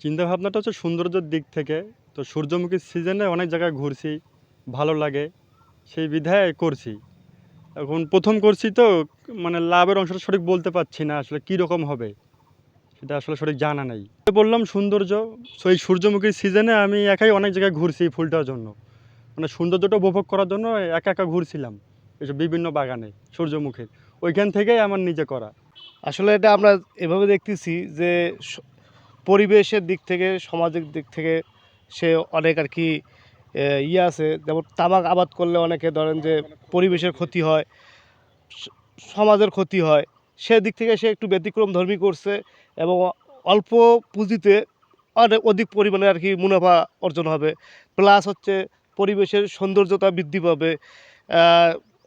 চিন্তাভাবনাটা হচ্ছে সৌন্দর্যের দিক থেকে। তো সূর্যমুখীর সিজনে অনেক জায়গায় ঘুরছি, ভালো লাগে, সেই বিধায় করছি। এখন ১ম করছি তো, মানে লাভের অংশটা সঠিক বলতে পারছি না আসলে কীরকম হবে, সেটা আসলে সঠিক জানা নেই। বললাম সৌন্দর্য, সো এই সূর্যমুখীর সিজনে আমি একাই অনেক জায়গায় ঘুরছি এই ফুলটার জন্য। মানে সৌন্দর্যটা উপভোগ করার জন্য একা, একা ঘুরছিলাম এসব বিভিন্ন বাগানে সূর্যমুখীর। ওইখান থেকেই আমার নিজে করা। আসলে এটা আমরা এভাবে দেখতেছি যে পরিবেশের দিক থেকে, সমাজের দিক থেকে সে অনেক আর কি ইয়ে আছে। যেমন তামাক আবাদ করলে অনেকে ধরেন যে পরিবেশের ক্ষতি হয়, স সমাজের ক্ষতি হয়। সেদিক থেকে সে একটু ব্যতিক্রমধর্মী করছে এবং অল্প পুঁজিতে অনেক অধিক পরিমাণে আর কি মুনাফা অর্জন হবে। প্লাস হচ্ছে পরিবেশের সৌন্দর্যতা বৃদ্ধি পাবে। আ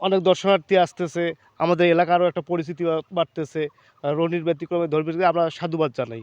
অনেক দর্শনার্থী আসতেছে। আমাদের এলাকারও একটা পরিচিতি বাড়তেছে। রনির ব্যতিক্রমে ধর্মীকে আমরা সাধুবাদ জানাই।